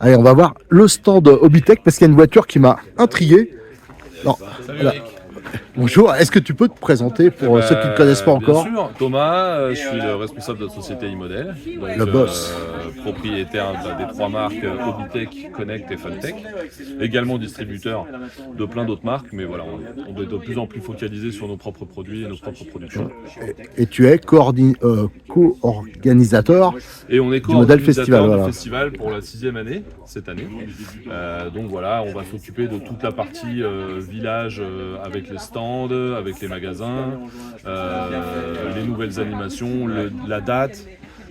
Allez, on va voir le stand Hobbytech parce qu'il y a une voiture qui m'a intrigué. Alors, Salut là, Eric. bonjour, est-ce que tu peux te présenter pour ceux qui ne te connaissent pas encore? Bien sûr, Thomas, je suis le responsable de la société iModel, donc Le boss. propriétaire des trois marques Hobbytech, Connect et Funtech, également distributeur de plein d'autres marques, mais voilà, on doit être de plus en plus focalisé sur nos propres produits et nos propres productions. Et tu es co-organisateur Et on est du Model Festival. co-organisateur du Voilà. festival pour la 6e année, cette année. Donc voilà, on va s'occuper de toute la partie village avec les stands, avec les magasins, les nouvelles animations, la date.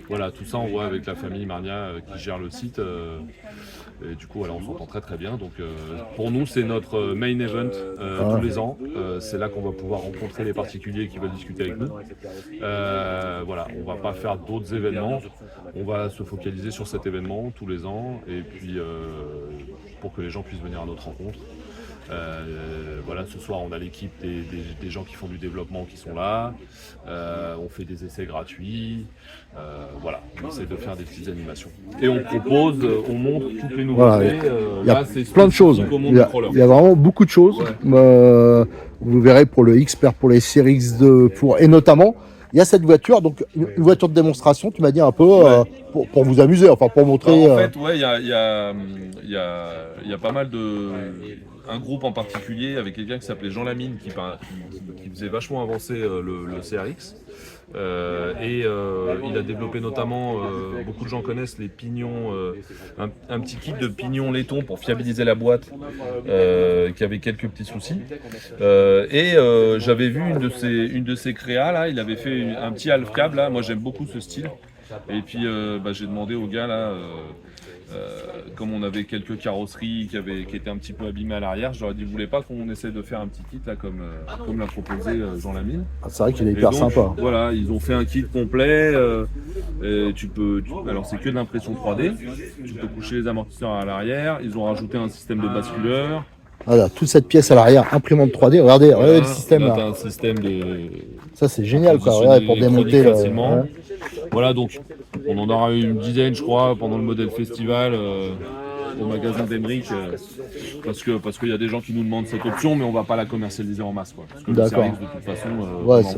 Voilà, tout ça on voit avec la famille Marnia qui gère le site. Et du coup, voilà, on s'entend très très bien. Donc pour nous, c'est notre main event tous les ans. C'est là qu'on va pouvoir rencontrer les particuliers qui veulent discuter avec nous. Voilà, on va pas faire d'autres événements. On va se focaliser sur cet événement tous les ans. Et puis, pour que les gens puissent venir à notre rencontre. Voilà, ce soir on a l'équipe des gens qui font du développement qui sont là, on fait des essais gratuits, voilà, on essaie de faire des petites animations. Et on propose, on montre toutes les nouveautés. Voilà, il y a plein de choses. Il Il y a vraiment beaucoup de choses. Vous verrez pour le Xpert, pour les séries X2, et notamment, il y a cette voiture, donc une voiture de démonstration, tu m'as dit un peu, pour vous amuser, enfin pour montrer. En fait, ouais, il y a pas mal de... Un groupe en particulier avec quelqu'un qui s'appelait Jean Lamine qui faisait vachement avancer le CRX. Il a développé notamment, beaucoup de gens connaissent les pignons, un petit kit de pignons laiton pour fiabiliser la boîte qui avait quelques petits soucis. J'avais vu une de ses créas là, il avait fait un petit half cab là, moi j'aime beaucoup ce style. Et puis j'ai demandé au gars là, comme on avait quelques carrosseries qui étaient un petit peu abîmées à l'arrière, je leur ai dit, vous voulez pas qu'on essaie de faire un petit kit là comme l'a proposé Jean Lamine. C'est vrai qu'il est hyper sympa. Voilà, ils ont fait un kit complet. Alors c'est que de l'impression 3D. Tu peux coucher les amortisseurs à l'arrière. Ils ont rajouté un système de basculeur. Voilà, toute cette pièce à l'arrière, imprimante 3D, regardez le système là. là. T'as un système de... Ça c'est génial quoi, regardez, pour démonter facilement. Voilà, donc on en aura eu une dizaine je crois pendant le Model Festival au magasin d'Emeric parce qu'il y a des gens qui nous demandent cette option mais on va pas la commercialiser en masse quoi. Parce que le CRX de toute façon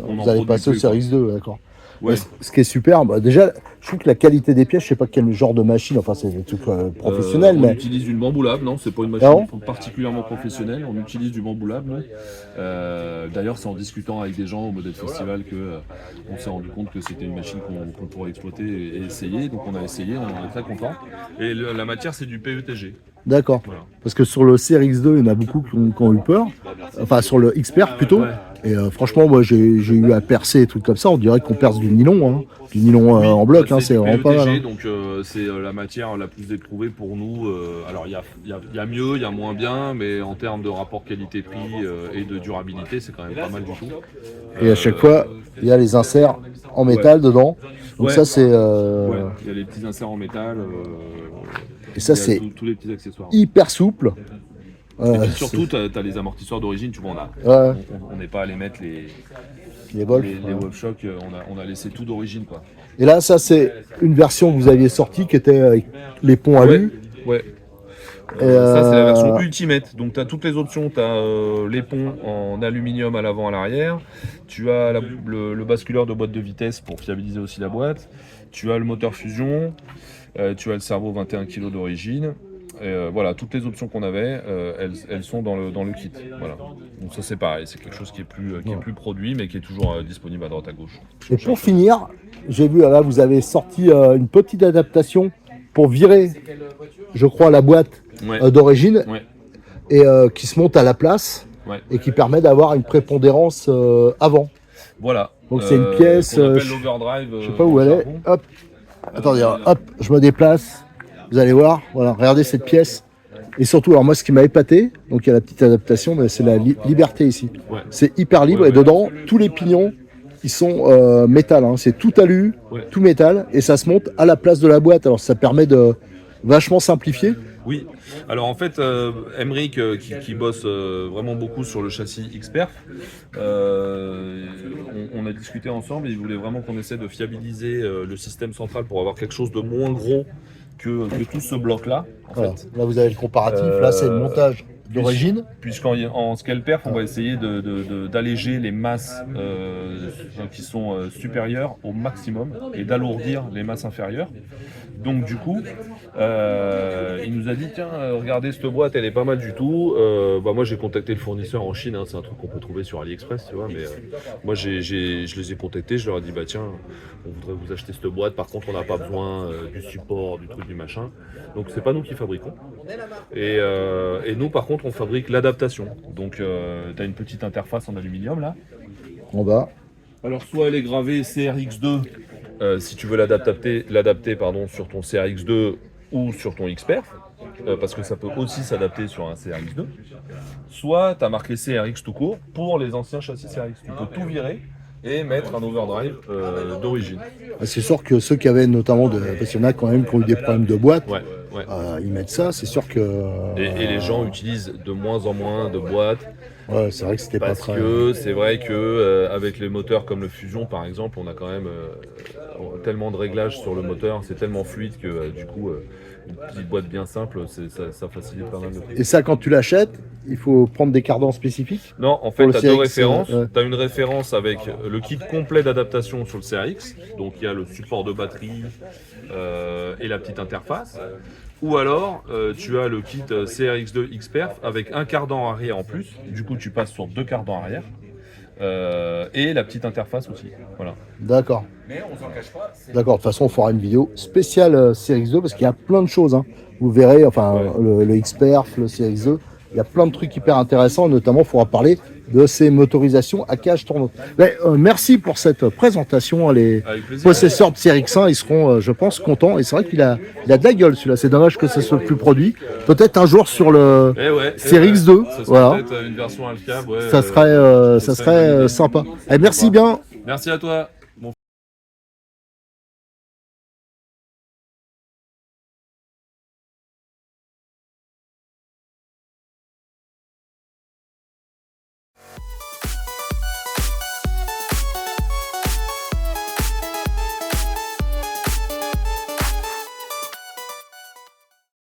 vous allez passer au CRX 2, d'accord. Ouais. Ce qui est super, déjà, je trouve que la qualité des pièces, je sais pas quel genre de machine, enfin c'est des trucs professionnels, on mais utilise une bamboulable, non, c'est pas une machine particulièrement professionnelle, on utilise du bamboulable. D'ailleurs, c'est en discutant avec des gens au Model Festival que on s'est rendu compte que c'était une machine qu'on pourrait exploiter et essayer. Donc on a essayé, on en est très content. Et la matière, c'est du PETG. D'accord. Voilà. Parce que sur le CRX2, il y en a beaucoup qui ont eu peur. Enfin, sur le Xpert plutôt. Ouais. Et franchement, moi, j'ai eu à percer et trucs comme ça. On dirait qu'on perce du nylon. Hein. Du nylon en bloc, c'est vraiment PETG, pas mal. Hein. Donc c'est la matière la plus éprouvée pour nous. Alors il y a mieux, il y a moins bien, mais en termes de rapport qualité-prix et de durabilité, c'est quand même pas mal du tout. Et à chaque fois, il y a les inserts en métal dedans. Donc ça, c'est... il y a les petits inserts en métal. Et ça, c'est tous les petits accessoires. hyper souple. Et puis surtout, tu as les amortisseurs d'origine, tu vois, on n'est pas allé mettre les Wolfshock, on a laissé tout d'origine, quoi. Et là, ça, c'est une version que vous aviez sortie qui était avec les ponts alu. Ouais. Ça, c'est la version Ultimate. Donc, tu as toutes les options. Tu as les ponts en aluminium à l'avant, à l'arrière. Tu as le basculeur de boîte de vitesse pour fiabiliser aussi la boîte. Tu as le moteur fusion. Tu as le cerveau 21 kg d'origine. Voilà, toutes les options qu'on avait, elles sont dans le kit. Voilà. Donc ça c'est pareil, c'est quelque chose qui est plus produit, mais qui est toujours disponible à droite à gauche. Et pour finir, j'ai vu là, vous avez sorti une petite adaptation pour virer, je crois, la boîte d'origine et qui se monte à la place et qui permet d'avoir une prépondérance avant. Voilà. Donc c'est une pièce. Qu'on appelle l'overdrive. Je sais pas où elle est. Hop. Attendez, hop, je me déplace. Vous allez voir, voilà, regardez cette pièce. Et surtout, alors moi, ce qui m'a épaté, donc il y a la petite adaptation, mais c'est la liberté ici. Ouais. C'est hyper libre et dedans, tous les pignons, ils sont métal. Hein. C'est tout alu, tout métal, et ça se monte à la place de la boîte. Alors ça permet de vachement simplifier. Oui. Alors en fait, Emeric qui bosse vraiment beaucoup sur le châssis Xperf, on a discuté ensemble et il voulait vraiment qu'on essaie de fiabiliser le système central pour avoir quelque chose de moins gros que tout ce bloc-là. Voilà. Là, vous avez le comparatif. Là, c'est le montage d'origine. Puisqu'en scale perf, on va essayer d'alléger les masses qui sont supérieures au maximum et d'alourdir les masses inférieures. Donc du coup, il nous a dit tiens, regardez cette boîte, elle est pas mal du tout. Moi j'ai contacté le fournisseur en Chine, hein, c'est un truc qu'on peut trouver sur AliExpress, tu vois. Mais moi je les ai contactés, je leur ai dit bah tiens, on voudrait vous acheter cette boîte. Par contre, on n'a pas besoin du support, du truc, du machin. Donc c'est pas nous qui fabriquons. Et nous par contre, on fabrique l'adaptation. Donc tu as une petite interface en aluminium là. En bas. Alors soit elle est gravée CRX2 si tu veux l'adapter sur ton CRX2 ou sur ton XPerf, parce que ça peut aussi s'adapter sur un CRX2. Soit tu as marqué CRX tout court pour les anciens châssis CRX. Tu peux tout virer et mettre un overdrive d'origine. C'est sûr que ceux qui avaient notamment parce qu'il y en a quand même qui ont eu des problèmes de boîte, ils mettent ça, c'est sûr que... Et les gens utilisent de moins en moins de boîtes. Ouais, c'est vrai que c'était pas très... Parce que c'est vrai que avec les moteurs comme le Fusion par exemple, on a quand même tellement de réglages sur le moteur, c'est tellement fluide que du coup une petite boîte bien simple, ça facilite pas mal le prix. Et ça, quand tu l'achètes, il faut prendre des cardans spécifiques? Non, en fait, tu as deux références. Tu as une référence avec le kit complet d'adaptation sur le CRX, donc il y a le support de batterie et la petite interface. Ou alors, tu as le kit CRX2 XPerf avec un cardan arrière en plus. Du coup, tu passes sur 2 cardans arrière. Et la petite interface aussi. Voilà. D'accord. Mais on s'en cache pas. D'accord, de toute façon, on fera une vidéo spéciale CRX2 parce qu'il y a plein de choses. Hein. Vous verrez, le XPerf, le CRX2, il y a plein de trucs hyper intéressants. Notamment, il faudra parler de ces motorisations à cage tournante. Merci pour cette présentation. Les possesseurs de CRX1, ils seront, je pense, contents. Et c'est vrai qu'il a de la gueule celui-là. C'est dommage que ce soit plus produit. Peut-être un jour sur le CRX2. Voilà. Peut-être une version Alcab. Ça serait sympa. Merci bien. Merci à toi.